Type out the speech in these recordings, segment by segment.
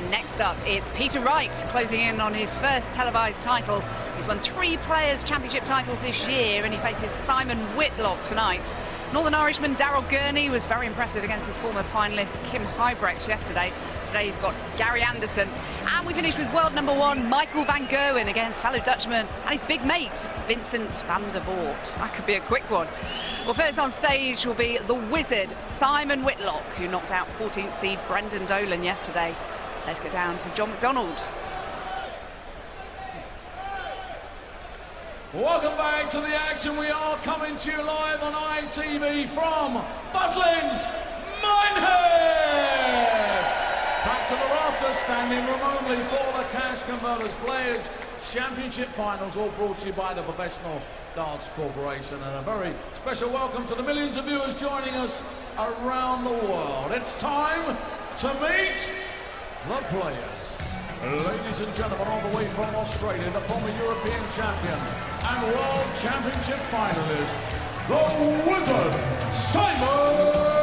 And next up, it's Peter Wright, closing in on his first televised title. He's won 3 Players' Championship titles this year, and he faces Simon Whitlock tonight. Northern Irishman Daryl Gurney was very impressive against his former finalist Kim Huybrechts yesterday. Today he's got Gary Anderson. And we finish with world #1 Michael van Gerwen against fellow Dutchman and his big mate, Vincent van der Voort. That could be a quick one. Well, first on stage will be the wizard, Simon Whitlock, who knocked out 14th seed Brendan Dolan yesterday. Let's get down to John McDonald. Welcome back to the action. We are coming to you live on ITV from Butlins, Minehead. Back to the rafters, standing room only for the Cash Converters Players Championship Finals, all brought to you by the Professional Darts Corporation. And a very special welcome to the millions of viewers joining us around the world. It's time to meet the players. Ladies and gentlemen, all the way from Australia, the former European champion and World Championship finalist, the wizard, Simon Whitlock!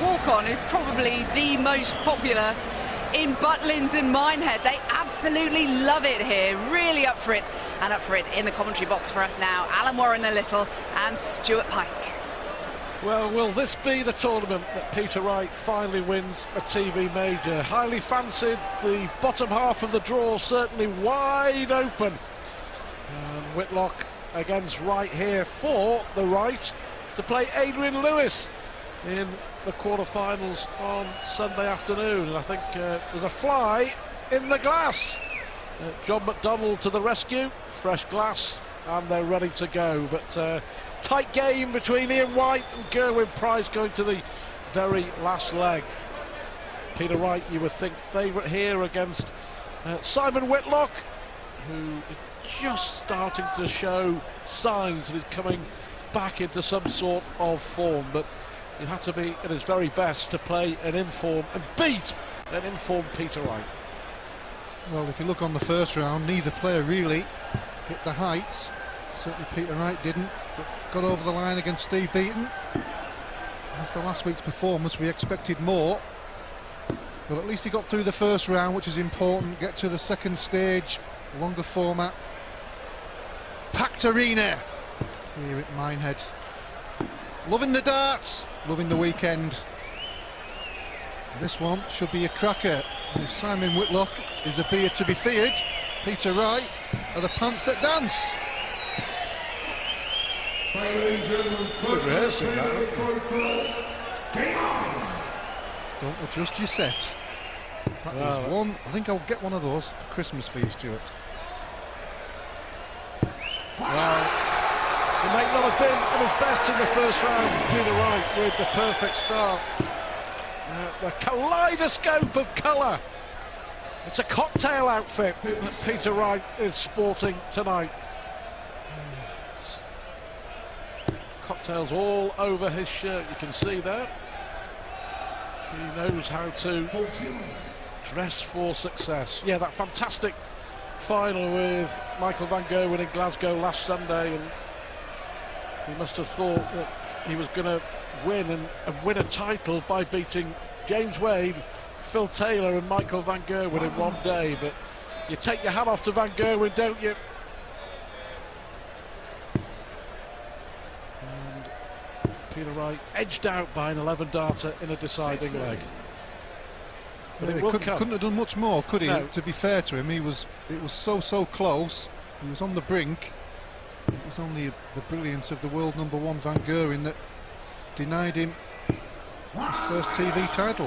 Walk-on is probably the most popular in Butlins and Minehead. They absolutely love it here, really up for it, and up for it in the commentary box for us now, Alan Warren a little and Stuart Pike. Well, will this be the tournament that Peter Wright finally wins a TV major? Highly fancied, the bottom half of the draw certainly wide open. Whitlock against Wright here for the right to play Adrian Lewis in the quarterfinals on Sunday afternoon. And I think there's a fly in the glass. John McDonald to the rescue, fresh glass, and they're ready to go. But tight game between Ian White and Gerwin Price going to the very last leg. Peter Wright, you would think, favourite here against Simon Whitlock, who is just starting to show signs that he's coming back into some sort of form. But you have to be at his very best to play an informed and beat an informed Peter Wright. Well, if you look on the first round, neither player really hit the heights. Certainly Peter Wright didn't, but got over the line against Steve Beaton. After last week's performance, we expected more. But at least he got through the first round, which is important. Get to the second stage, longer format. Packed arena here at Minehead. Loving the darts, loving the weekend. This one should be a cracker. And if Simon Whitlock is a beer to be feared, Peter Wright are the pants that dance. Don't adjust your set. That is one. I think I'll get one of those for Christmas for you, Stuart. Well, he might not have been at his best in the first round, Peter Wright, with the perfect start. The kaleidoscope of colour. It's a cocktail outfit that Peter Wright is sporting tonight. Cocktails all over his shirt, you can see that. He knows how to dress for success. Yeah, that fantastic final with Michael van Gerwen in Glasgow last Sunday, and he must have thought that he was going to win and win a title by beating James Wade, Phil Taylor and Michael van Gerwen in one day. But you take your hat off to van Gerwen, don't you? And Peter Wright edged out by an 11-darter in a deciding leg. But yeah, couldn't have done much more, could he? No. To be fair to him, it was so close. He was on the brink. It was only the brilliance of the world #1 van Gerwen that denied him his first TV title.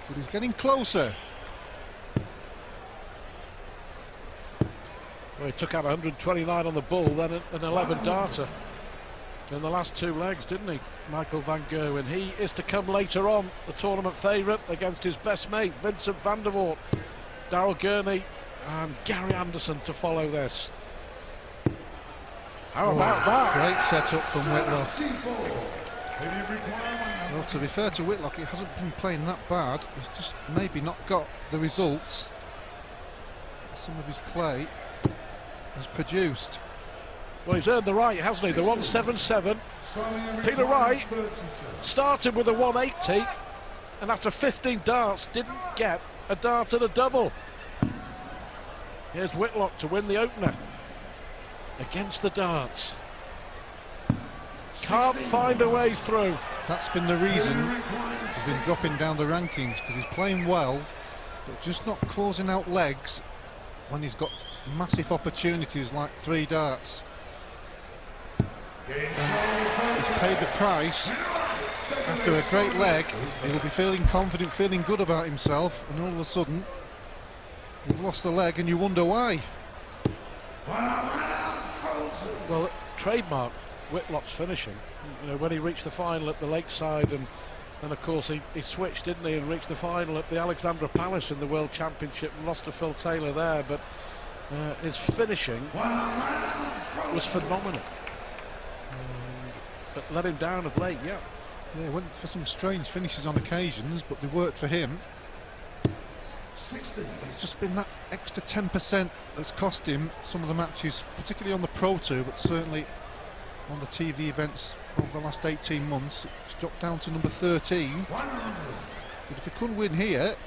But he's getting closer. Well, he took out 129 on the bull, then an 11-darter in the last two legs, didn't he, Michael van Gerwen? He is to come later on, the tournament favourite, against his best mate, Vincent van der Voort, Daryl Gurney and Gary Anderson to follow this. How about that? Great setup from Whitlock. Well, to be fair to Whitlock, he hasn't been playing that bad. He's just maybe not got the results some of his play has produced. Well, he's earned the right, hasn't he? The 177. Peter Wright started with a 180, and after 15 darts didn't get a dart and a double. Here's Whitlock to win the opener against the darts. Can't find a way through. That's been the reason he's been dropping down the rankings, because he's playing well, but just not closing out legs when he's got massive opportunities like 3 darts. And he's paid the price. After a great leg, he'll be feeling confident, feeling good about himself, and all of a sudden you've lost the leg and you wonder why. Well, trademark Whitlock's finishing. You know, when he reached the final at the Lakeside, and of course he switched, didn't he, and reached the final at the Alexandra Palace in the World Championship and lost to Phil Taylor there. But his finishing was phenomenal. But let him down of late, yeah. Yeah, went for some strange finishes on occasions, but they worked for him. It's just been that extra 10% that's cost him some of the matches, particularly on the Pro Tour, but certainly on the TV events over the last 18 months. It's dropped down to number 13. But if he couldn't win here,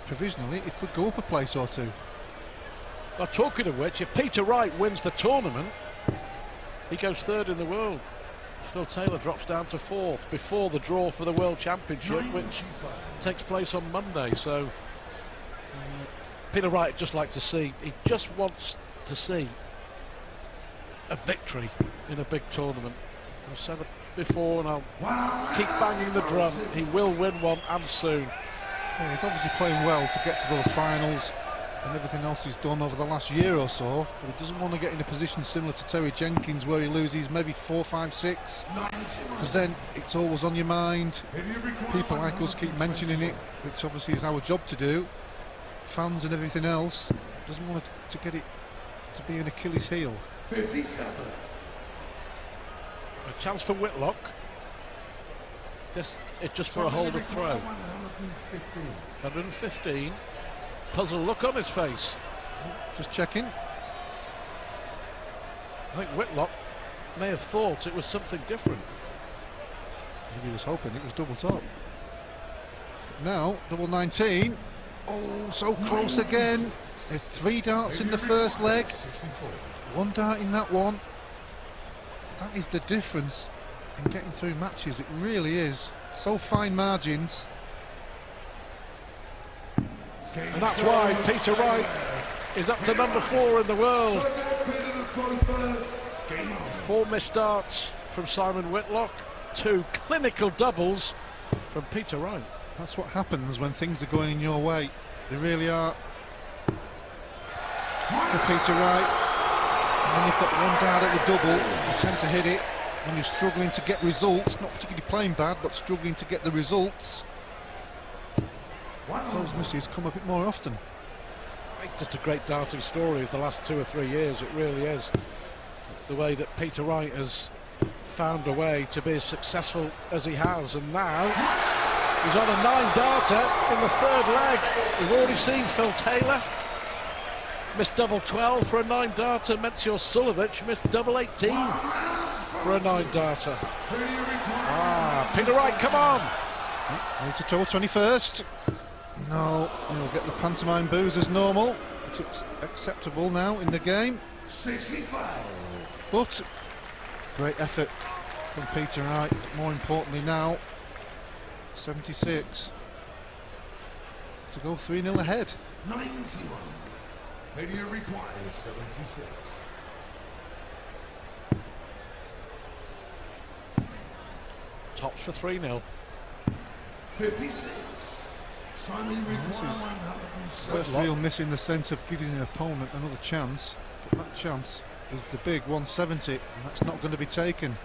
provisionally, it could go up a place or two. Well, talking of which, if Peter Wright wins the tournament, he goes 3rd in the world. Phil Taylor drops down to 4th before the draw for the World Championship, which takes place on Monday. So Peter Wright just like to see, he just wants to see a victory in a big tournament. I've said it before and I'll keep banging the drum. He will win one, and soon. Yeah, he's obviously playing well to get to those finals and everything else he's done over the last year or so, but he doesn't want to get in a position similar to Terry Jenkins where he loses maybe 4, 5, 6, because then it's always on your mind. People like us keep mentioning it, which obviously is our job to do. Fans and everything else, doesn't want to get it to be an Achilles heel. 57. A chance for Whitlock. It's just for a hold of throw. 115. Puzzled look on his face. Just checking. I think Whitlock may have thought it was something different. Maybe he was hoping it was double top. Now, double 19. Oh, so close again. There's 3 darts in the first leg. 1 dart in that one. that is the difference in getting through matches. It really is. So fine margins. And that's why Peter Wright is up to number 4 in the world. 4 missed darts from Simon Whitlock, 2 clinical doubles from Peter Wright. That's what happens when things are going in your way. They really are. For Peter Wright, when you've got one dart at the double, you tend to hit it. When you're struggling to get results, not particularly playing bad, but struggling to get the results, those misses come a bit more often. Just a great darting story of the last 2 or 3 years, it really is. The way that Peter Wright has found a way to be as successful as he has, and now he's on a 9-darter in the 3rd leg. We've already seen Phil Taylor missed double 12 for a 9-darter. Menzior Sulovic missed double 18 for a 9-darter. Peter Wright, come on! Here's the total 21st. No, he'll get the pantomime boos as normal. It's acceptable now in the game. 65. But great effort from Peter Wright. More importantly now, 76 to go 3-0 ahead. 91. Media requires 76. Tops for 3-0. 56. Simon requires 107. First real miss in the sense of giving an opponent another chance, but that chance is the big 170, and that's not going to be taken.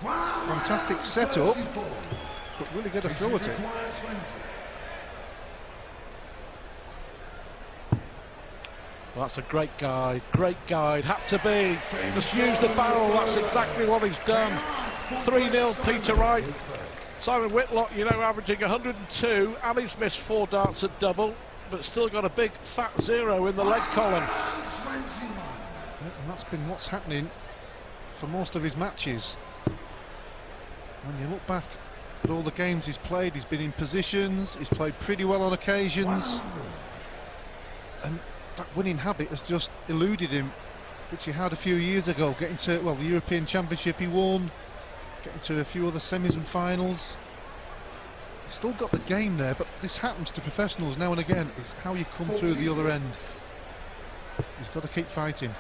Fantastic setup, but really get a throw at it. Well, that's a great guide, had to be. Just use the barrel, that's exactly what he's done. 3-0 Peter Wright. Simon Whitlock, you know, averaging 102, and he's missed 4 darts at double, but still got a big fat 0 in the leg column. And that's been what's happening for most of his matches. When you look back at all the games he's played, he's been in positions, he's played pretty well on occasions, and that winning habit has just eluded him, which he had a few years ago, getting to, well, the European Championship he won, getting to a few other semis and finals. He's still got the game there, but this happens to professionals now and again. It's how you come through the other end. He's got to keep fighting.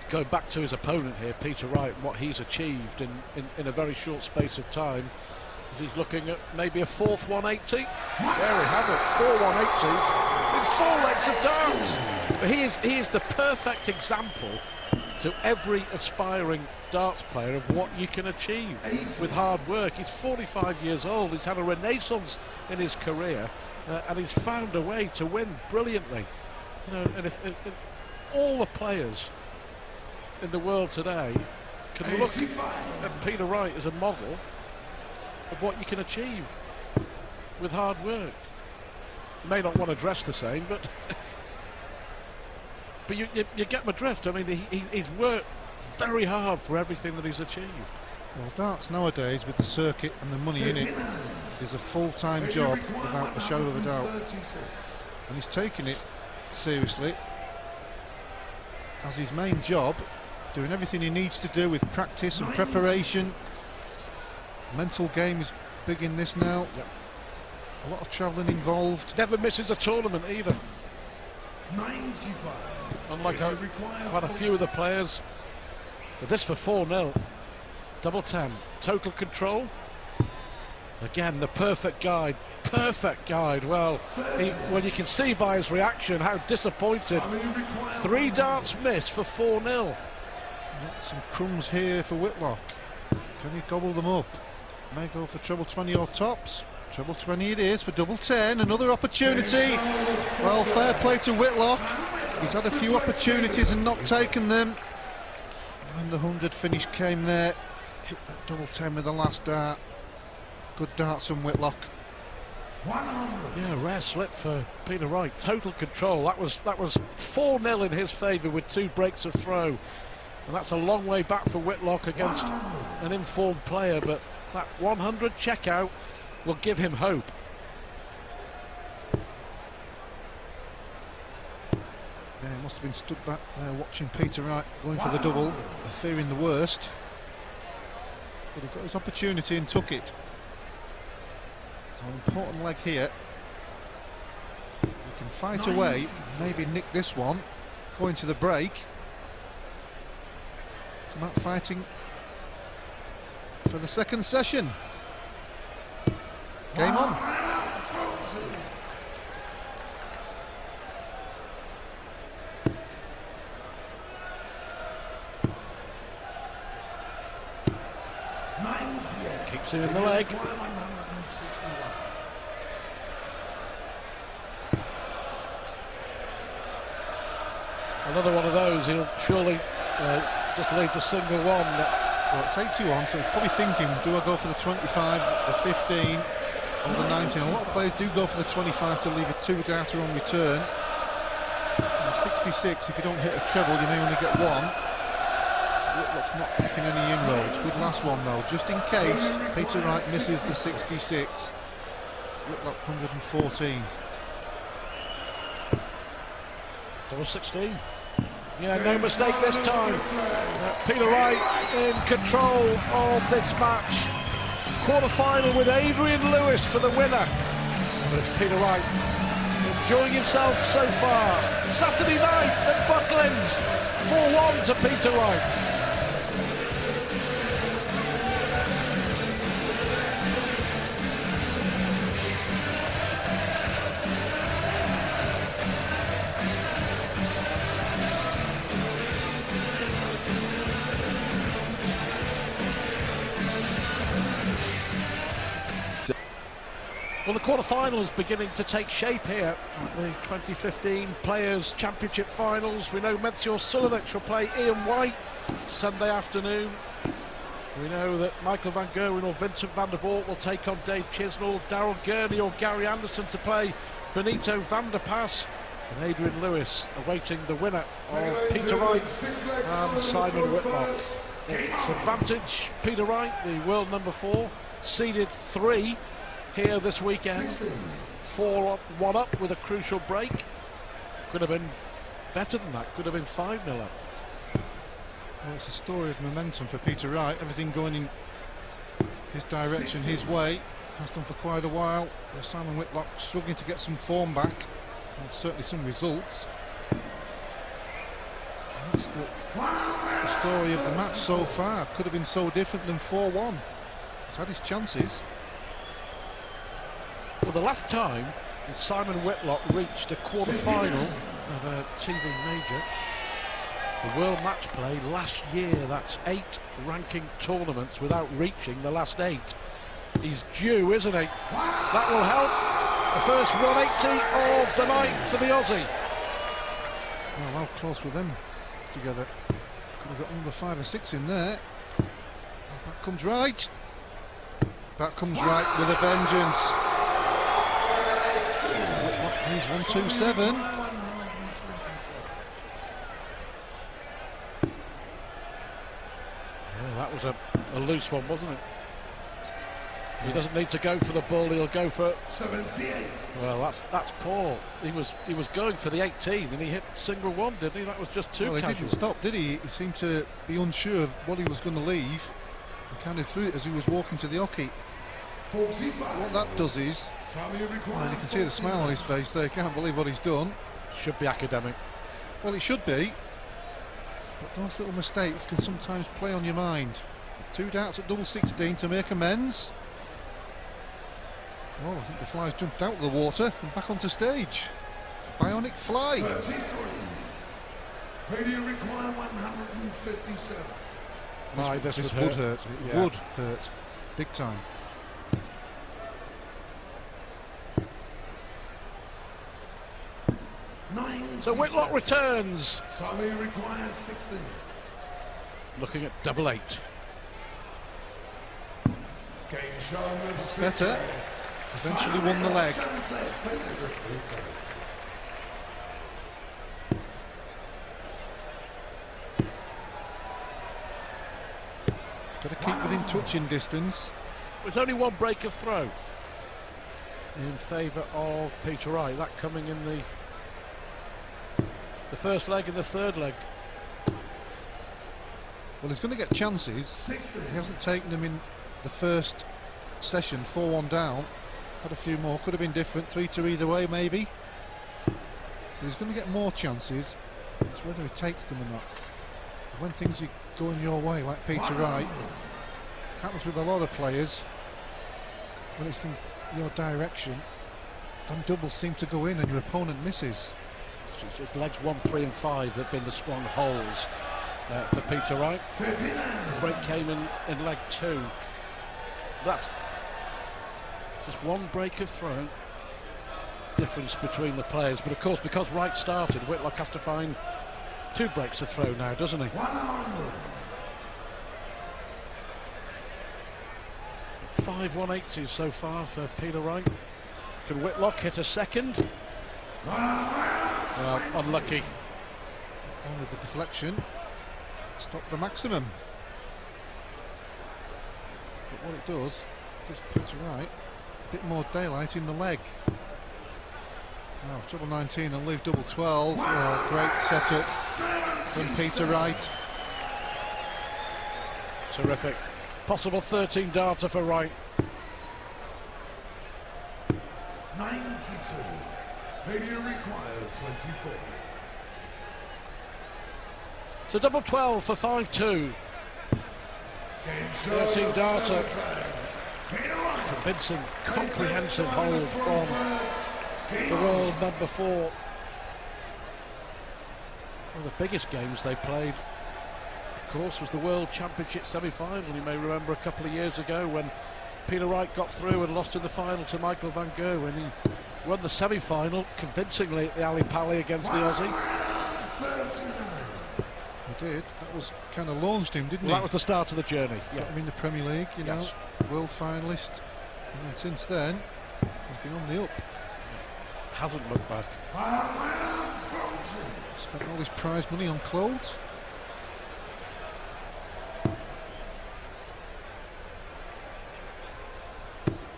Going back to his opponent here, Peter Wright, and what he's achieved in a very short space of time. He's looking at maybe a 4th 180. There we have it, 4 180s with 4 legs of darts. But he is the perfect example to every aspiring darts player of what you can achieve with hard work. He's 45 years old, he's had a renaissance in his career, and he's found a way to win brilliantly. You know, and if all the players in the world today can look at Peter Wright as a model of what you can achieve with hard work. You may not want to dress the same, but you get my drift. I mean, he's worked very hard for everything that he's achieved. Well, darts nowadays, with the circuit and the money in it, is a full-time job without a shadow of a doubt. And he's taking it seriously as his main job, doing everything he needs to do with practice and preparation. Mental game is big in this now. Yep. A lot of travelling involved. Never misses a tournament either. 95. Unlike I've had a few of the players. But this for 4-0. Double 10. Total control. Again, the perfect guide. Perfect guide. Well, you can see by his reaction how disappointed. 3 darts missed for 4-0. Some crumbs here for Whitlock. Can he gobble them up? May go for treble 20 or tops. Treble 20 it is for double 10. Another opportunity. Well, fair play to Whitlock. He's had a few opportunities and not taken them. And the 100 finish came there. Hit that double 10 with the last dart. Good darts from Whitlock. Yeah, rare slip for Peter Wright. Total control. That was 4-0 in his favour with 2 breaks of throw. And that's a long way back for Whitlock against an informed player, but that 100 checkout will give him hope. Yeah, it must have been stood back there watching Peter Wright going for the double, fearing the worst. But he got his opportunity and took it. It's an important leg here. He can fight away, maybe nick this one, go into the break. Come out fighting for the second session. Game on. Kicks him in the leg. Another one of those, he'll surely just lead the single one. Well, it's 81, so he's probably thinking, do I go for the 25, the 15, or the 19? A lot of players do go for the 25 to leave a two-doubter on return. And 66, if you don't hit a treble, you may only get one. Whitlock's not making any inroads. Good last one, though, just in case Peter Wright misses the 66. Whitlock 114. Double 16. Yeah, no mistake this time. Peter Wright in control of this match. Quarter-final with Adrian Lewis for the winner. But it's Peter Wright enjoying himself so far. Saturday night at Bucklands. 4-1 to Peter Wright. Well, the quarter-final is beginning to take shape here at the 2015 Players' Championship Finals. We know Methior Sulovic will play Ian White Sunday afternoon. We know that Michael van Gerwen or Vincent van der Voort will take on Dave Chisnall, Daryl Gurney or Gary Anderson to play Benito van der Pas, and Adrian Lewis awaiting the winner of Peter Wright and Simon Whitlock. It's advantage Peter Wright, the world number 4, seeded 3 here this weekend. 4-1 up with a crucial break. Could have been better than that, could have been 5-0 up. Well, it's a story of momentum for Peter Wright, everything going in his direction, his way, has done for quite a while. Simon Whitlock struggling to get some form back, and certainly some results. That's the story of the match so far. Could have been so different than 4-1. He's had his chances. Well, the last time that Simon Whitlock reached a quarter-final of a TV major, the World Match Play last year, that's 8 ranking tournaments without reaching the last 8. He's due, isn't he? That will help. The first 180 of the night for the Aussie. Well, how close were them together? Could have got another 5 or 6 in there. And back comes Wright. Back comes Wright with a vengeance. He's 127. Yeah, that was a loose one, wasn't it? He doesn't need to go for the ball, he'll go for 78. Well, that's poor. He was going for the 18 and he hit single one, didn't he? That was just too Well, casual. he didn't stop, did he? He seemed to be unsure of what he was going to leave. He kind of threw it as he was walking to the hockey. 45. What that does is, well, you can see the smile on his face there. He can't believe what he's done. Should be academic. Well, it should be. But those little mistakes can sometimes play on your mind. 2 darts at double 16 to make amends. Oh, I think the fly's jumped out of the water and back onto stage. Bionic fly. 33. Radio require 157. This This would would hurt. It Yeah. would hurt. Big time. So Whitlock returns. Sami requires 16. Looking at double 8. Game shown with Better. Eventually won the leg. Got to keep within touching distance. With only 1 break of throw in favour of Peter Wright. That coming in the The first leg and the third leg. Well, he's going to get chances. He hasn't taken them in the first session, 4-1 down. Had a few more, could have been different, 3-2 either way maybe. But he's going to get more chances. It's whether he takes them or not. When things are going your way, like Peter Wright, happens with a lot of players. When it's in your direction, them doubles seem to go in and your opponent misses. It's legs 1, 3 and 5 that have been the strong holes for Peter Wright. The break came in leg 2. That's just one break of throw difference between the players, but of course because Wright started, Whitlock has to find 2 breaks of throw now, doesn't he? 5 180s so far for Peter Wright. Can Whitlock hit a second? Well, unlucky. Only the deflection stopped the maximum. But what it does gives Peter Wright a bit more daylight in the leg. Now, treble 19 and leave double 12. Oh, great setup from Peter Wright. Terrific. Possible 13 darter for Wright. 92. Media required 24. So double 12 for 5-2. 13 darter. Convincing, comprehensive hold from the world number 4. One of the biggest games they played, of course, was the World Championship semi-final. You may remember a couple of years ago when Peter Wright got through and lost in the final to Michael van Gerwen. He won the semi-final convincingly at the Ali Pali against the Aussie. He did. That was kind of launched him, didn't he? That was the start of the journey. Got him in the Premier League, you know, world finalist. And since then, he's been on the up. Hasn't looked back. Spent all his prize money on clothes.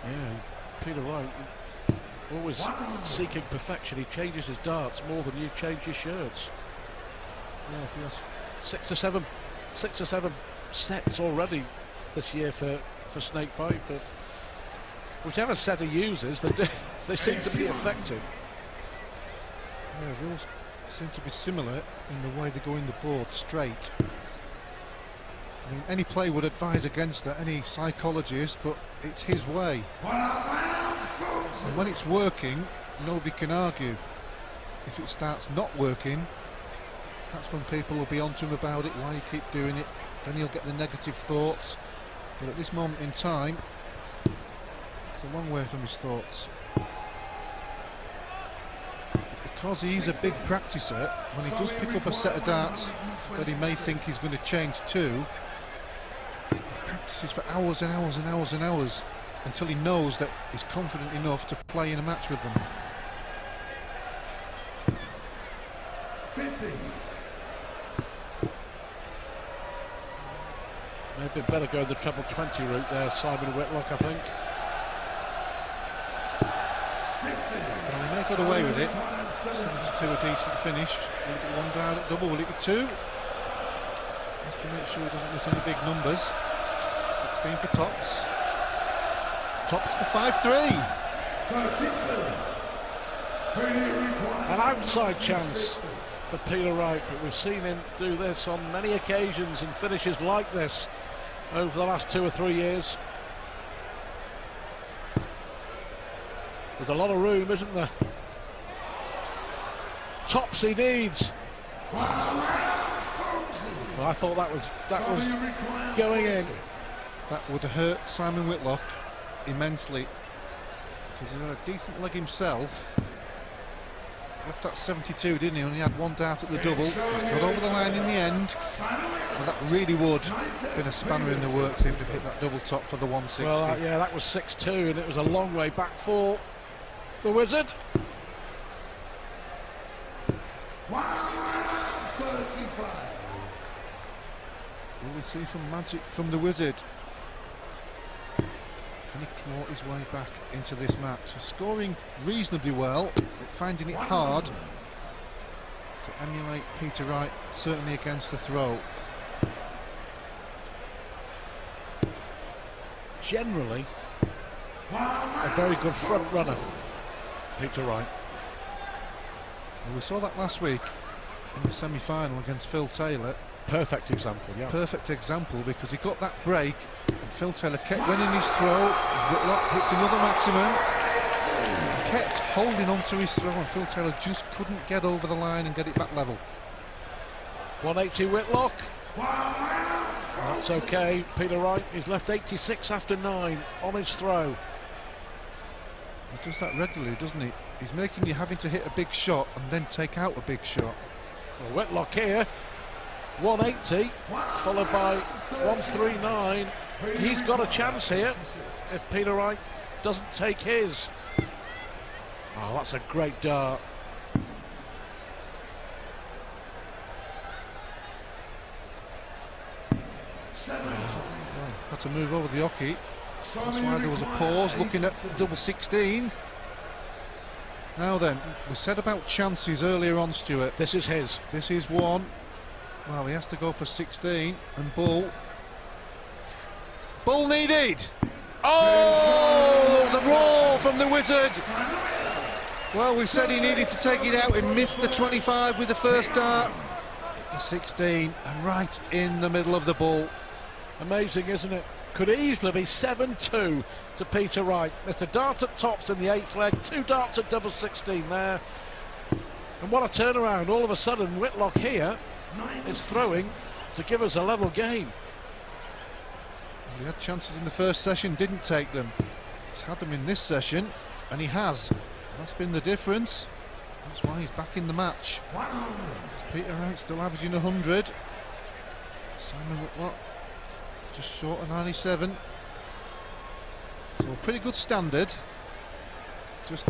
Yeah, Peter Wright, always seeking perfection. He changes his darts more than you change your shirts. Yeah, if you ask. 6 or 7 sets already this year for Snakebite, but whichever set he uses, they seem to be effective. Yeah, they all seem to be similar in the way they go in the board straight. I mean, any player would advise against that, any psychologist, but it's his way. And when it's working, nobody can argue. If it starts not working, that's when people will be on to him about it, why you keep doing it. Then he'll get the negative thoughts. But at this moment in time, it's a long way from his thoughts. Because he's a big practicer, when he does pick up a set of darts that he may think he's going to change to, he practices for hours and hours and hours and hours until he knows that he's confident enough to play in a match with them. 50. Maybe better go the treble 20 route there, Simon Whitlock, I think. 60. Well, he may get away with it. 72 a decent finish. Will it be 1 down at double? Will it be 2? Just to make sure he doesn't miss any big numbers. 16 for tops. Tops for 5-3. 32. An outside chance for Peter Wright, but we've seen him do this on many occasions and finishes like this over the last 2 or 3 years. There's a lot of room, isn't there? Tops he needs. Well, I thought that was going in. That would hurt Simon Whitlock immensely, because he's had a decent leg himself. Left at 72, didn't he? Only had 1 dart at the double. He's got over the line in the end. Well, that really would have been a spanner in the works if he'd hit that double top for the 160. Well, yeah, that was 6-2, and it was a long way back for the Wizard. 35. Will we see some magic from the Wizard? Can he claw his way back into this match? He's scoring reasonably well, but finding it hard to emulate Peter Wright, certainly against the throw. Generally, a very good front runner, Peter Wright. Well, we saw that last week in the semi-final against Phil Taylor. Perfect example, yeah. Perfect example, because he got that break and Phil Taylor kept winning his throw. Whitlock hits another maximum. He kept holding on to his throw and Phil Taylor just couldn't get over the line and get it back level. 180 Whitlock. That's okay. Peter Wright, he's left 86 after 9 on his throw. He does that regularly, doesn't he? He's making you having to hit a big shot and then take out a big shot. Well, Whitlock here, 180, followed by 139. He's got a chance here if Peter Wright doesn't take his. Oh, that's a great dart. Had to move over the hockey. That's why there was a pause, looking at double 16. Now then, we said about chances earlier on, Stuart. This is his. This is one. Well, he has to go for 16. And Bull. Bull needed! Oh! The roar from the Wizard! Well, we said he needed to take it out. He missed the 25 with the first dart. The 16, and right in the middle of the ball. Amazing, isn't it? Could easily be 7-2 to Peter Wright. Mr. Dart at tops in the 8th leg, 2 darts at double 16 there. And what a turnaround. All of a sudden, Whitlock here is throwing to give us a level game. He had chances in the first session, didn't take them. He's had them in this session, and he has. That's been the difference. That's why he's back in the match. Peter Wright still averaging 100. Simon Whitlock just short of 97. So a pretty good standard. Just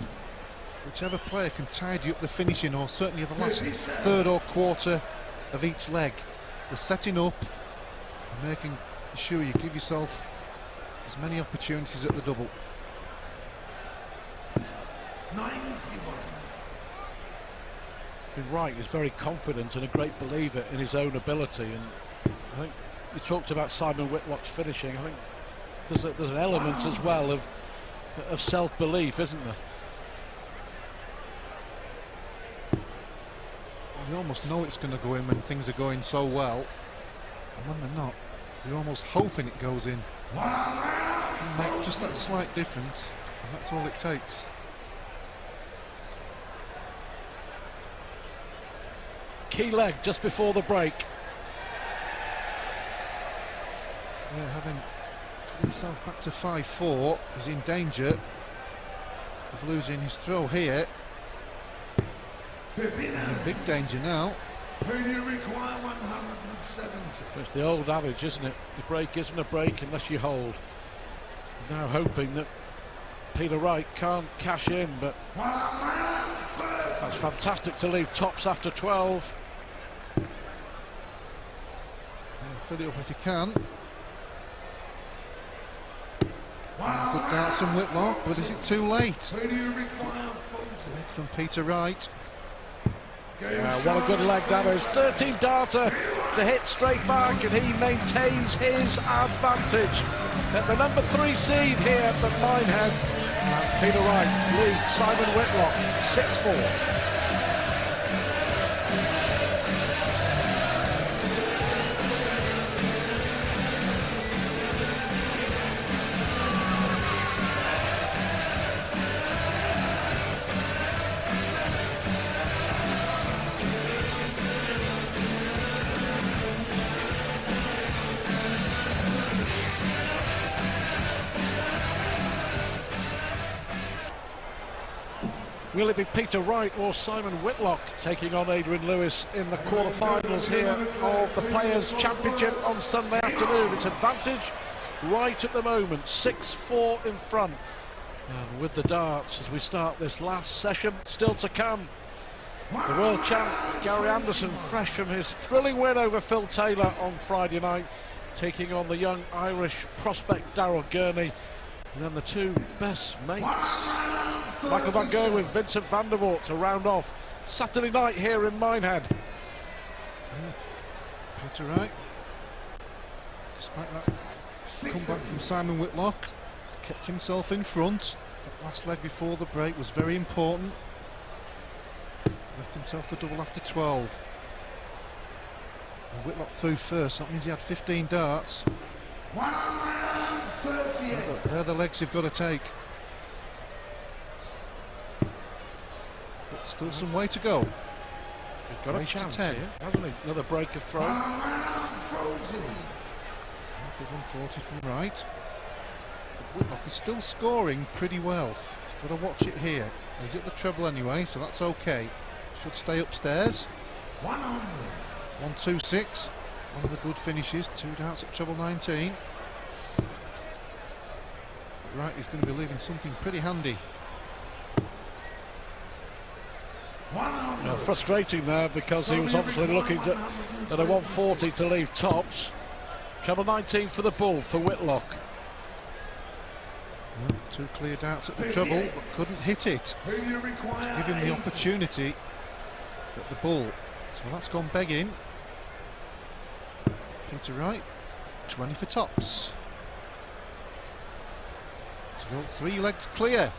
whichever player can tidy up the finishing, or certainly the last third or quarter of each leg. The setting up and making sure you give yourself as many opportunities at the double. 91. Wright is very confident and a great believer in his own ability, and I think you talked about Simon Whitlock's finishing. I think there's an element as well of self-belief, isn't there? You almost know it's going to go in when things are going so well, and when they're not, you're almost hoping it goes in. You make just that slight difference, and that's all it takes. Key leg just before the break. Yeah, having himself back to 5-4, he's in danger of losing his throw here. 59. He's in big danger now. Who do you require 170? It's the old adage, isn't it? The break isn't a break unless you hold. Now hoping that Peter Wright can't cash in, but that's fantastic to leave tops after 12. Fill it up if you can. Good darts from Whitlock, but is it too late? Who do you require 40? Leg from Peter Wright. Yeah, what a good leg that is. 13 darter to hit straight back, and he maintains his advantage at the number 3 seed here at the Minehead. And Peter Wright leads Simon Whitlock 6-4. Will it be Peter Wright or Simon Whitlock taking on Adrian Lewis in the quarterfinals here of the Players' Championship on Sunday afternoon? It's advantage Wright at the moment, 6-4 in front. And with the darts as we start this last session, still to come. The world champ Gary Anderson, fresh from his thrilling win over Phil Taylor on Friday night, taking on the young Irish prospect Daryl Gurney. And then the two best mates, Michael van Gerwen with Vincent van der Voort to round off Saturday night here in Minehead. Peter Wright, despite that comeback from Simon Whitlock, kept himself in front. That last leg before the break was very important. Left himself the double after 12. And Whitlock threw first, that means he had 15 darts. 138. They're the legs you've got to take. But still some way to go. He's got a chance here, hasn't he? Another break of throw. 140. 140 from Wright. But Whitlock is still scoring pretty well. He's got to watch it here. He's at the treble anyway, so that's okay. Should stay upstairs. 100. 126. One of the good finishes. 2 darts at treble 19. But Wright is going to be leaving something pretty handy. 100. Frustrating there because he was obviously looking at a 140 to leave tops. Treble 19 for the bull for Whitlock. Well, 2 clear darts at the treble, but couldn't hit it. Who do you require? Give him the 80. opportunity at the bull. So that's gone begging. Peter Wright, 20 for tops. To go 3 legs clear.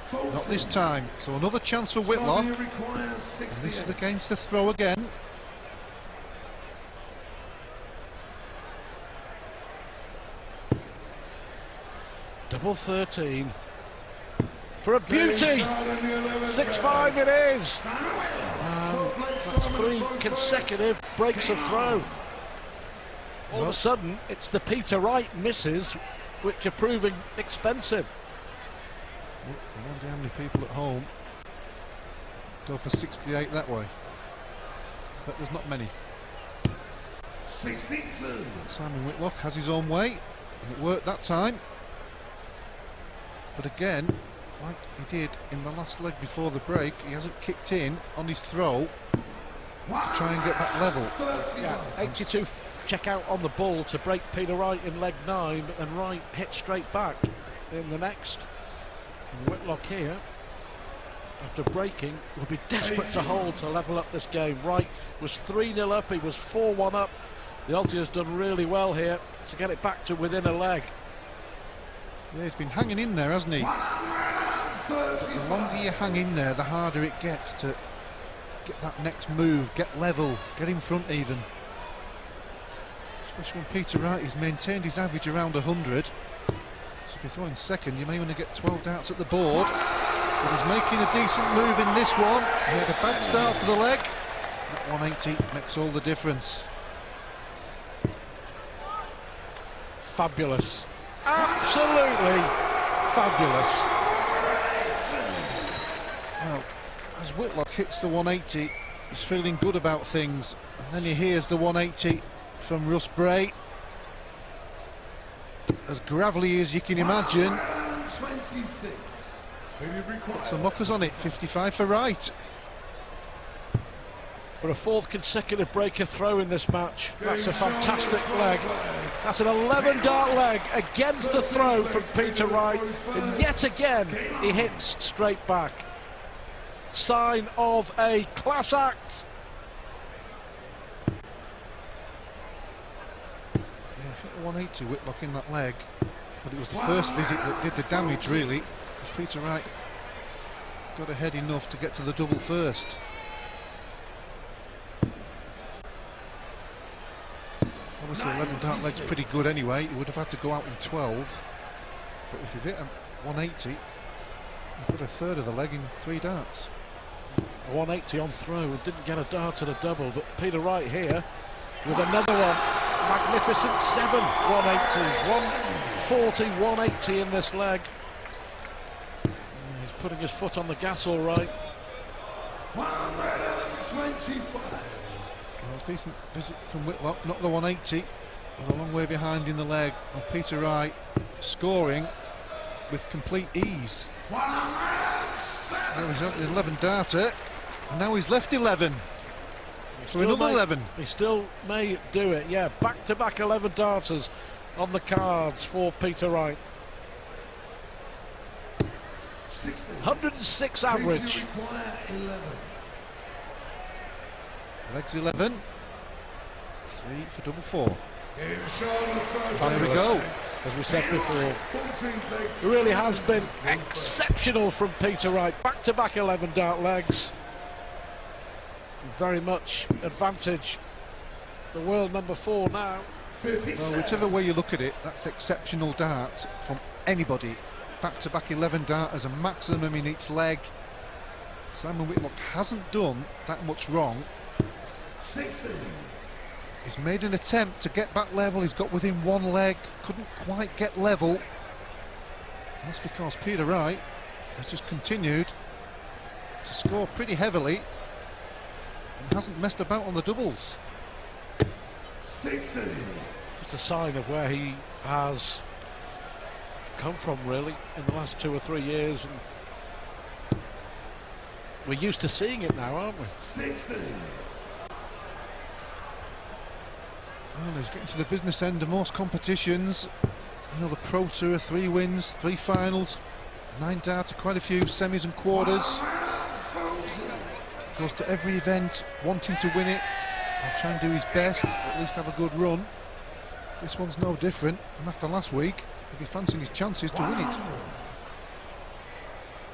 40. Not this time. So another chance for Whitlock. Somebody requires And 68. this is against the throw again. Double 13 for a beauty. 6-5 it is. That's 3 consecutive breaks of throw. All of a sudden, it's the Peter Wright misses, which are proving expensive. I wonder how many people at home go for 68 that way. But there's not many. 62. Simon Whitlock has his own way, and it worked that time. But again, like he did in the last leg before the break, he hasn't kicked in on his throw to try and get that level. 31. Yeah, 82 check out on the ball to break Peter Wright in leg 9, but then Wright hit straight back in the next. And Whitlock here, after breaking, will be desperate to hold to level up this game. Wright was 3-0 up, he was 4-1 up. The Aussie has done really well here to get it back to within a leg. Yeah, he's been hanging in there, hasn't he? 130. The longer you hang in there, the harder it gets to get that next move, get level, get in front even. Especially when Peter Wright has maintained his average around 100. So if you're throwing second, you may only get 12 darts at the board. But he's making a decent move in this one. He had a bad start to the leg. That 180 makes all the difference. Fabulous. Absolutely fabulous. Well, as Whitlock hits the 180, he's feeling good about things. And then he hears the 180 from Russ Bray. As gravelly as you can imagine. 126. Who do you require? Some mockers on it, 55 for Wright. For a 4th consecutive break of throw in this match. That's a fantastic leg. That's an 11 dart leg against the throw from Peter Wright, and yet again he hits straight back. Sign of a class act. Yeah, hit a 180 Whitlock in that leg, but it was the first visit that did the damage really, because Peter Wright got ahead enough to get to the double first. Obviously 11 dart leg's pretty good anyway. He would have had to go out in 12, but if you've hit a 180, you've got a third of the leg in 3 darts. A 180 on throw and didn't get a dart at a double, but Peter Wright here with another one. Magnificent 7 180s, 140, 180 in this leg. He's putting his foot on the gas all right. 125. Well, decent visit from Whitlock, not the 180, but a long way behind in the leg. And Peter Wright scoring with complete ease. 107. Well, he's at the 11 darter, and now he's left 11. So another 11. He still may do it, yeah. Back-to-back 11 darters on the cards for Peter Wright. 60. 106 Who do you average. require? 11. Legs 11. 3 for double 4. There we go. As we said before, it really has been exceptional from Peter Wright. Back-to-back 11 dart legs. Very much advantage the world number 4 now. Well, whichever way you look at it, that's exceptional dart from anybody. Back-to-back 11 dart as a maximum in each leg. Simon Whitlock hasn't done that much wrong. 60. He's made an attempt to get back level. He's got within one leg, couldn't quite get level. That's because Peter Wright has just continued to score pretty heavily and hasn't messed about on the doubles. 60. It's a sign of where he has come from, really, in the last 2 or 3 years. And we're used to seeing it now, aren't we? 60. Well, he's getting to the business end of most competitions. You know, the Pro Tour, 3 wins, 3 finals, 9 darts, quite a few semis and quarters. Goes to every event wanting to win it. I'll try and do his best, at least have a good run. This one's no different, and after last week, he'll be fancying his chances to win it.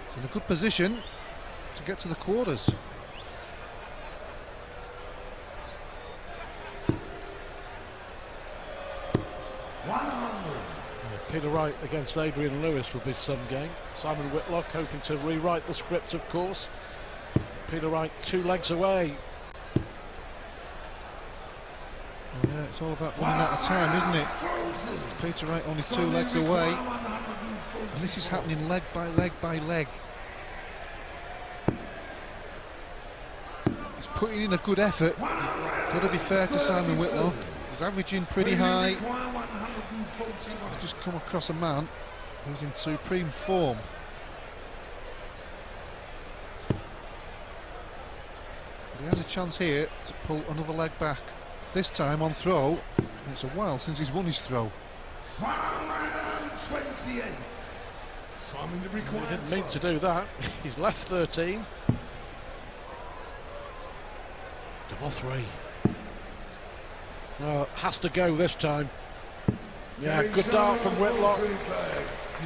He's in a good position to get to the quarters. Peter Wright against Adrian Lewis will be some game. Simon Whitlock hoping to rewrite the script, of course. Peter Wright 2 legs away. Yeah, it's all about running out of time, isn't it? Peter Wright only 2 legs away, and this is happening leg by leg by leg. He's putting in a good effort. Got to be fair to Simon Whitlock. He's averaging pretty high. He's just come across a man who's in supreme form. But he has a chance here to pull another leg back. This time on throw. It's a while since he's won his throw. 128. Simon He didn't mean to do that. He's left 13. Double 3. Well, has to go this time. Yeah, good dart from Whitlock.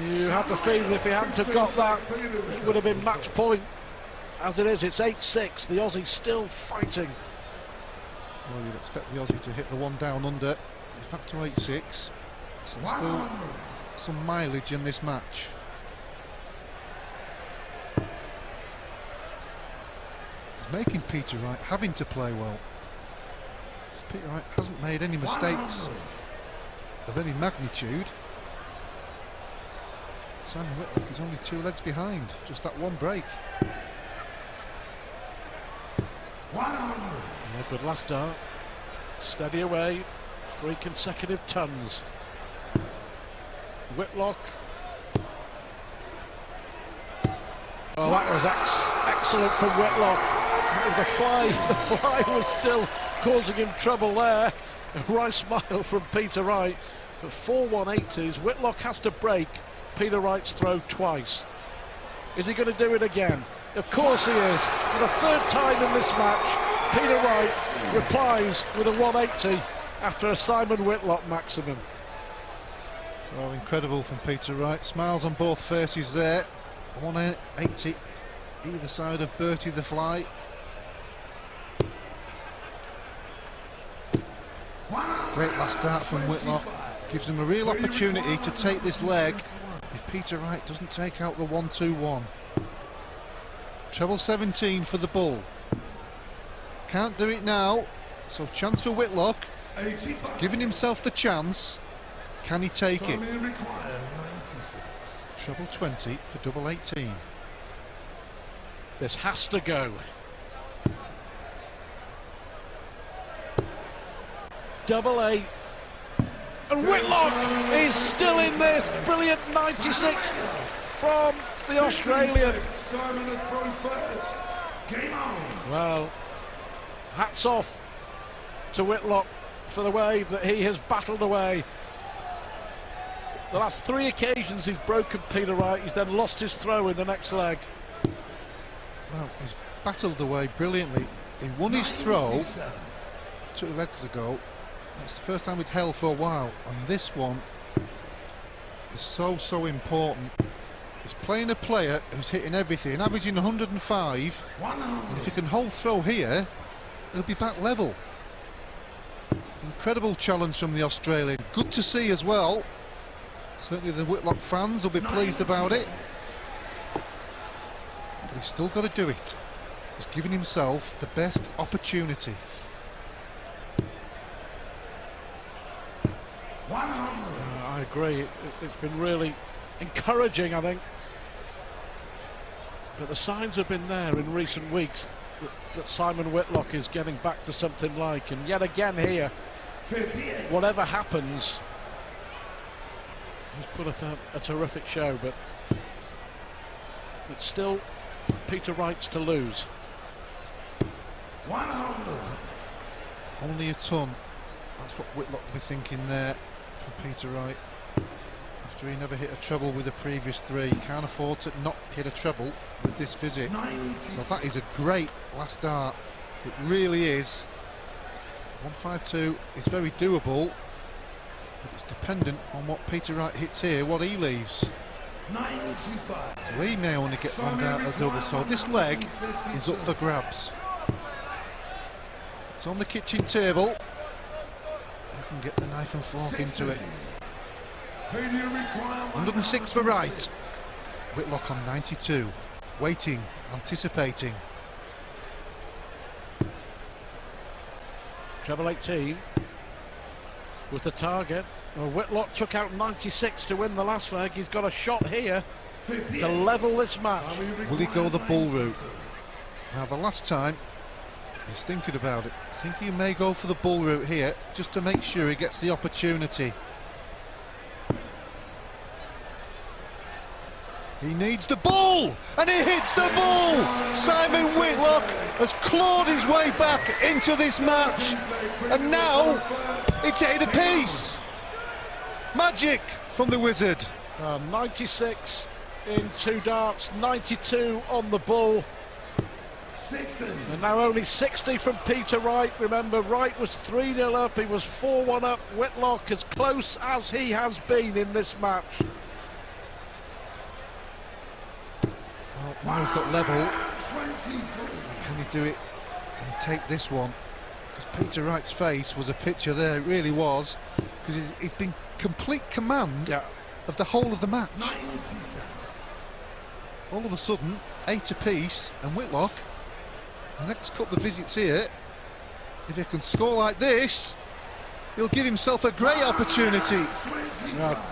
You have the feeling if he hadn't have got that, it would have been match point. As it is, it's 8-6. The Aussie's still fighting. Well, you'd expect the Aussie to hit the one down under. He's back to 8-6. So still some mileage in this match. He's making Peter Wright having to play well. Peter Wright hasn't made any mistakes of any magnitude. Simon Whitlock is only 2 legs behind, just that one break. Yeah, good last dart. Steady away. 3 consecutive tons. Whitlock. Oh, that was excellent from Whitlock. The fly was still causing him trouble there. A right smile from Peter Wright. But 4 180s, Whitlock has to break Peter Wright's throw twice. Is he going to do it again? Of course he is. For the 3rd time in this match, Peter Wright replies with a 180 after a Simon Whitlock maximum. Oh, incredible from Peter Wright. Smiles on both faces there. 180 either side of Bertie the Fly. Great last start from Whitlock. Gives him a real opportunity to take this leg if Peter Wright doesn't take out the 1-2-1. Treble 17 for the bull. Can't do it now, so chance for Whitlock. 85. Giving himself the chance. Can he take it? Require 96. Treble 20 for double 18. This has to go. Double 8. And Whitlock is still in this. Brilliant 96 from the Australian. Simon to throw first. Game on. Well, hats off to Whitlock for the way that he has battled away. The last 3 occasions he's broken Peter Wright, he's then lost his throw in the next leg. Well, he's battled away brilliantly. He won his throw 2 legs ago. It's the first time we'd held for a while, and this one is so important. He's playing a player who's hitting everything, averaging 105, and if he can hold throw here, he'll be back level. Incredible challenge from the Australian. Good to see as well. Certainly the Whitlock fans will be pleased about it. But he's still got to do it. He's giving himself the best opportunity. 100. I agree. It's been really encouraging, I think. But the signs have been there in recent weeks that Simon Whitlock is getting back to something like, and yet again here, 58. whatever happens, he's put up a terrific show, but it's still Peter Wright's to lose. 100. Only a ton. That's what Whitlock will be thinking there for Peter Wright. After he never hit a treble with the previous 3, he can't afford to not hit a treble with this visit. 90. Well, that is a great last dart. It really is. 152 is very doable, but it's dependent on what Peter Wright hits here, what he leaves. 95. So he may only get one dart a double, so this leg is up for grabs. It's on the kitchen table. You can get the knife and fork into it. 106 for Wright. Whitlock on 92. Waiting, anticipating. Treble 18 was the target. Well, Whitlock took out 96 to win the last leg. He's got a shot here to level this match. Will he go the bull route? Now, the last time, he's thinking about it. I think he may go for the bull route here, just to make sure he gets the opportunity. He needs the ball, and he hits the ball! Simon Whitlock has clawed his way back into this match, and now it's 8 apiece. Magic from the Wizard. 96 in 2 darts, 92 on the bull. 60. And now only 60 from Peter Wright. Remember, Wright was 3-0 up, he was 4-1 up. Whitlock as close as he has been in this match. Well, now he's got level. Can he do it and take this one? Because Peter Wright's face was a picture there, it really was. Because he's been complete command of the whole of the match. 97. All of a sudden, 8 apiece, and Whitlock, the next couple of visits here, if he can score like this, he'll give himself a great opportunity.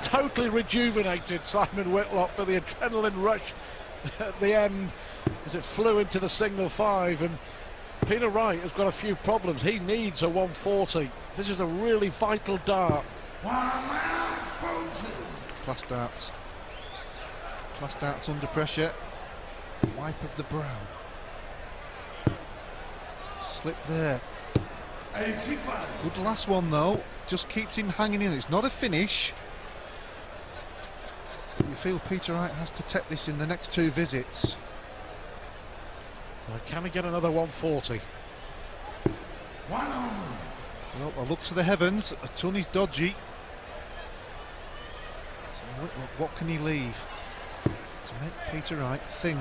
Totally rejuvenated Simon Whitlock for the adrenaline rush at the end as it flew into the single 5, and Peter Wright has got a few problems. He needs a 140. This is a really vital dart. 140. Class darts. Class darts under pressure. Wipe of the brow. Slip there. 85. Good last one though. Just keeps him hanging in. It's not a finish. You feel Peter Wright has to take this in the next 2 visits. Can he get another 140? 100. Well, I look to the heavens. A ton is dodgy. So what can he leave to make Peter Wright think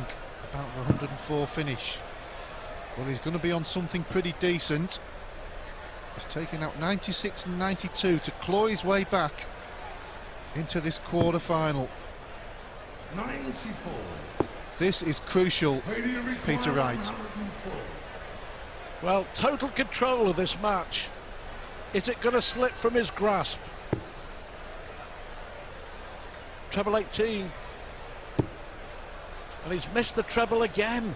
about the 104 finish? Well, he's going to be on something pretty decent. He's taking out 96 and 92 to claw his way back into this quarter-final. 94. This is crucial, Peter Wright. 104. Well, total control of this match. Is it going to slip from his grasp? Treble 18. And he's missed the treble again.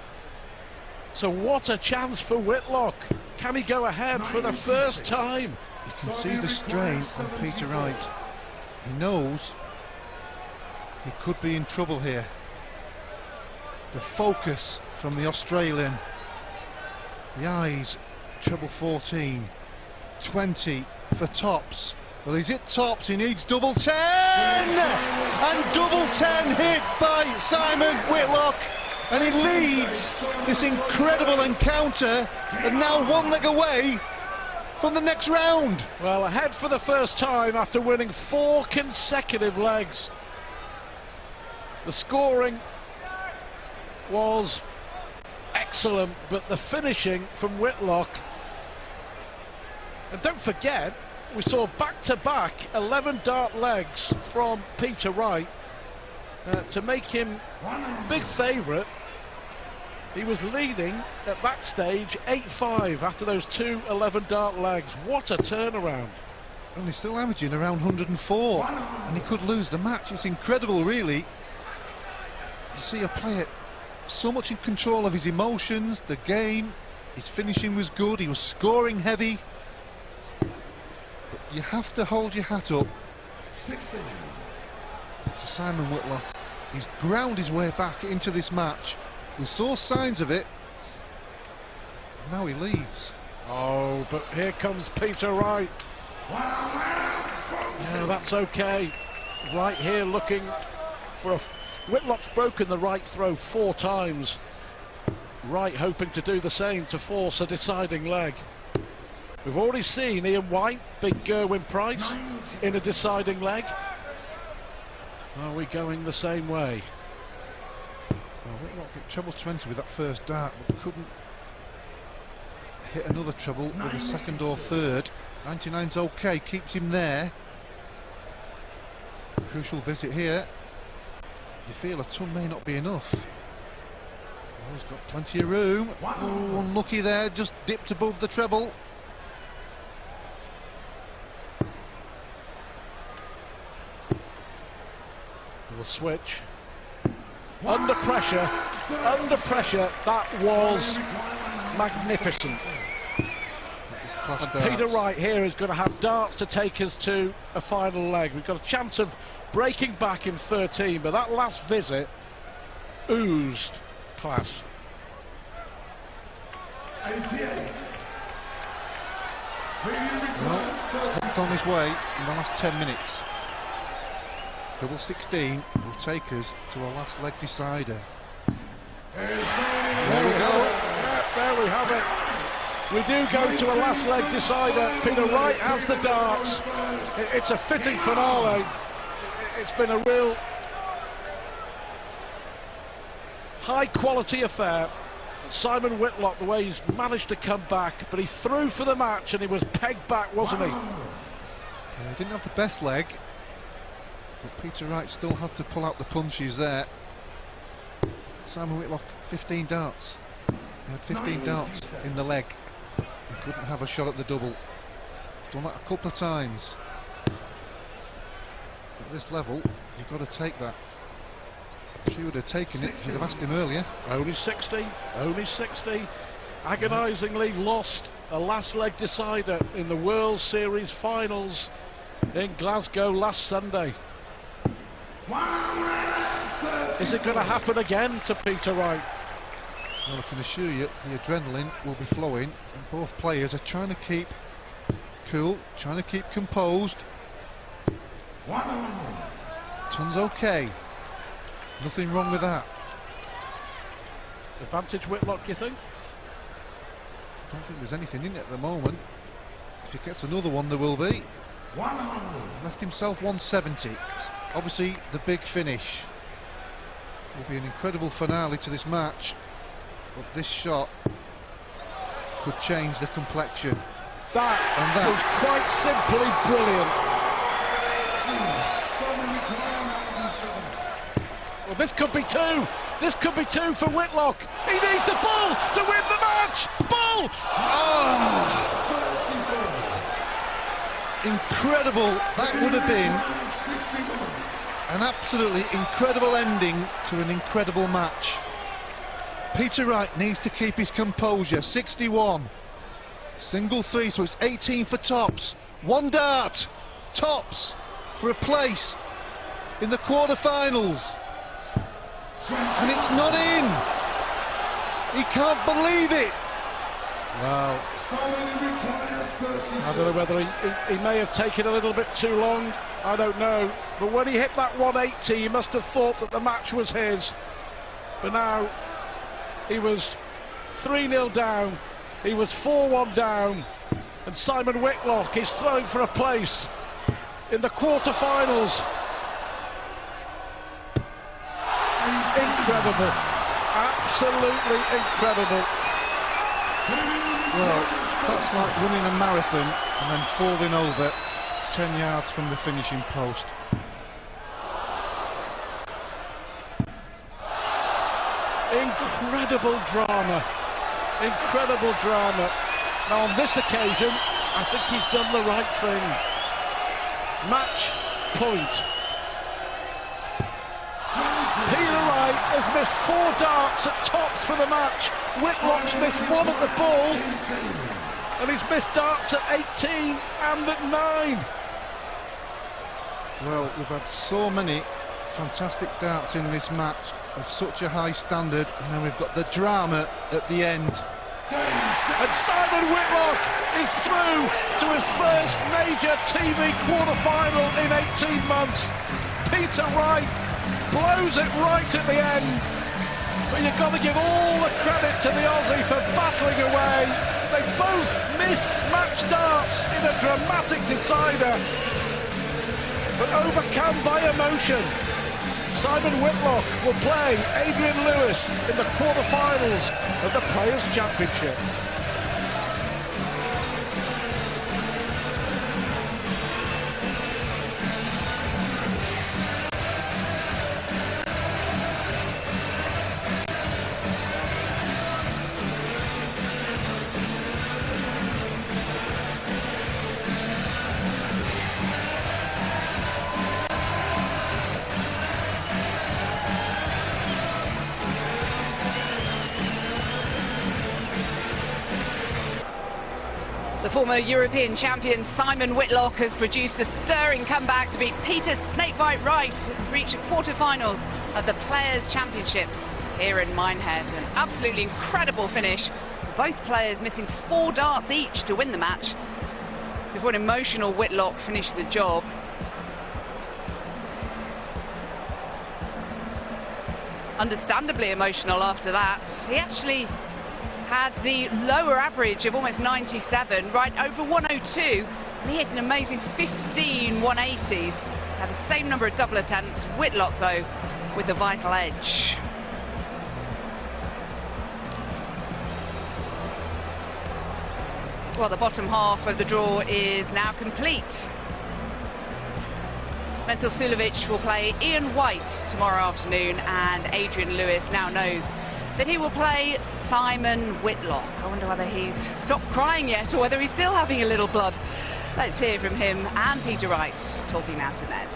So what a chance for Whitlock. Can he go ahead for the first time? You can see the strain on Peter Wright. He knows he could be in trouble here. The focus from the Australian. The eyes, treble 14. 20 for tops. Well, he's hit tops, he needs double 10! And double 10 hit by Simon Whitlock. And he leads this incredible encounter, and now one leg away from the next round. Well, ahead for the first time after winning 4 consecutive legs. The scoring was excellent, but the finishing from Whitlock. And don't forget, we saw back-to-back 11 dart legs from Peter Wright to make him big favourite. He was leading at that stage 8-5 after those 2 11 dart legs. What a turnaround. And he's still averaging around 104, and he could lose the match. It's incredible, really. You see a player so much in control of his emotions, the game. His finishing was good, he was scoring heavy. But you have to hold your hat up 16 to Simon Whitlock. He's ground his way back into this match. We saw signs of it. Now he leads. Oh, but here comes Peter Wright. Yeah, that's okay. Right here looking for a... Whitlock's broken the right throw 4 times. Wright hoping to do the same to force a deciding leg. We've already seen Ian White, big Gerwyn Price, in a deciding leg. Are we going the same way? Well, Whitlock hit treble 20 with that first dart, but couldn't hit another treble with a second or third. 99's okay, keeps him there. Crucial visit here. You feel a ton may not be enough. Oh, he's got plenty of room. Oh, unlucky there, just dipped above the treble. We'll switch. Under pressure, that was magnificent. And Peter Wright here is going to have darts to take us to a final leg. We've got a chance of breaking back in 13, but that last visit oozed class. 88. Well, it's not on his way in the last 10 minutes. Double 16 will take us to a last leg decider. There we go. Yeah, there we have it. We do go to a last leg decider. Peter Wright has the darts. It's a fitting finale. It's been a real high quality affair. Simon Whitlock, the way he's managed to come back, but he threw for the match and he was pegged back, wasn't he? He didn't have the best leg, but Peter Wright still had to pull out the punches there. Simon Whitlock, 15 darts. He had 15 darts in the leg. He couldn't have a shot at the double. He's done that a couple of times. At this level, you've got to take that. I'm sure he would have taken it if you'd have asked him earlier. Only 60, only 60. Agonisingly lost a last leg decider in the World Series finals in Glasgow last Sunday. Is it going to happen again to Peter Wright? Well, I can assure you the adrenaline will be flowing, and both players are trying to keep cool, trying to keep composed. Ton's okay. Nothing wrong with that. Advantage Whitlock, do you think? I don't think there's anything in it at the moment. If he gets another one, there will be. Left himself 170. Obviously, the big finish will be an incredible finale to this match, but this shot could change the complexion. That was quite simply brilliant. Well, this could be 2. This could be 2 for Whitlock. He needs the ball to win the match. Ball! Oh. Incredible that would have been. An absolutely incredible ending to an incredible match. Peter Wright needs to keep his composure. 61. Single 3, so it's 18 for tops. 1 dart. Tops for a place in the quarter-finals. And it's not in. He can't believe it. Well, I don't know whether he may have taken a little bit too long. I don't know. But when he hit that 180, he must have thought that the match was his. But now he was 3-0 down, he was 4-1 down, and Simon Whitlock is throwing for a place in the quarter-finals. Incredible, absolutely incredible. Well, that's like running a marathon and then falling over 10 yards from the finishing post. Incredible drama, incredible drama. Now on this occasion, I think he's done the right thing. Match point. Peter Wright has missed 4 darts at tops for the match. Whitlock's missed 1 at the ball, and he's missed darts at 18 and at 9. Well, we've had so many fantastic darts in this match of such a high standard, and then we've got the drama at the end. And Simon Whitlock is through to his first major TV quarter-final in 18 months. Peter Wright blows it right at the end, but you've got to give all the credit to the Aussie for battling away. They both missed match darts in a dramatic decider, but overcome by emotion, Simon Whitlock will play Adrian Lewis in the quarter-finals of the Players' Championship. The former European champion Simon Whitlock has produced a stirring comeback to beat Peter Snakebite Wright and reach the quarter-finals of the Players' Championship here in Minehead. An absolutely incredible finish. Both players missing 4 darts each to win the match before an emotional Whitlock finished the job. Understandably emotional after that. He actually had the lower average of almost 97, right over 102. And he hit an amazing 15 180s. Had the same number of double attempts. Whitlock, though, with the vital edge. Well, the bottom half of the draw is now complete. Menzel Sulovic will play Ian White tomorrow afternoon, and Adrian Lewis now knows that he will play Simon Whitlock. I wonder whether he's stopped crying yet or whether he's still having a little blood. Let's hear from him and Peter Wright talking now to Ned.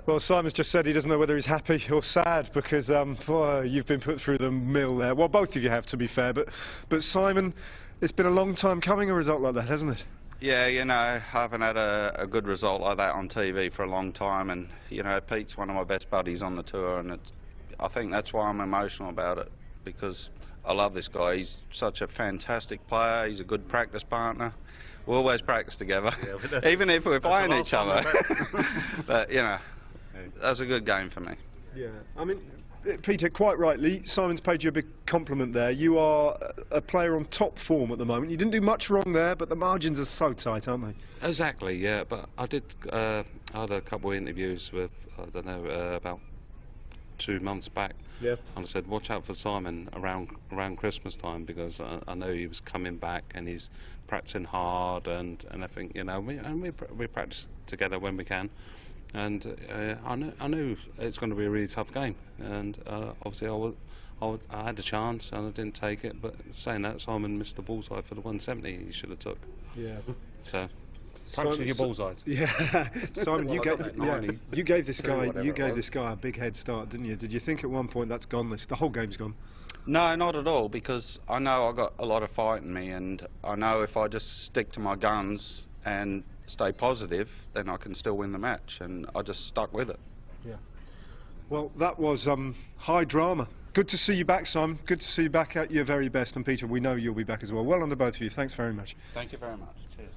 Well, Simon's just said he doesn't know whether he's happy or sad because boy, you've been put through the mill there. Well, both of you have, to be fair, but Simon, it's been a long time coming, a result like that, hasn't it? Yeah, you know, I haven't had a good result like that on TV for a long time, and you know, Pete's one of my best buddies on the tour, and I think that's why I'm emotional about it, because I love this guy. He's such a fantastic player. He's a good practice partner. We always practice together, yeah, even if we're playing each other. But, you know, that's a good game for me. Yeah, I mean, Peter, quite rightly, Simon's paid you a big compliment there. You are a player on top form at the moment. You didn't do much wrong there, but the margins are so tight, aren't they? Exactly, yeah, but I did, I had a couple of interviews with, I don't know, about 2 months back, yeah, and I said watch out for Simon around Christmas time, because I know he was coming back and he's practicing hard, and I think, you know, we practice together when we can, and I knew it's going to be a really tough game, and obviously I had the chance and I didn't take it, but saying that, Simon missed the bullseye for the 170 he should have took. Yeah. So Simon, your bullseyes. Yeah, Simon, you gave this guy a big head start, didn't you? Did you think at one point that's gone? The whole game's gone? No, not at all, because I know I got a lot of fight in me, and I know if I just stick to my guns and stay positive, then I can still win the match, and I just stuck with it. Yeah. Well, that was high drama. Good to see you back, Simon. Good to see you back at your very best, and Peter, we know you'll be back as well. Well done to both of you. Thanks very much. Thank you very much. Cheers.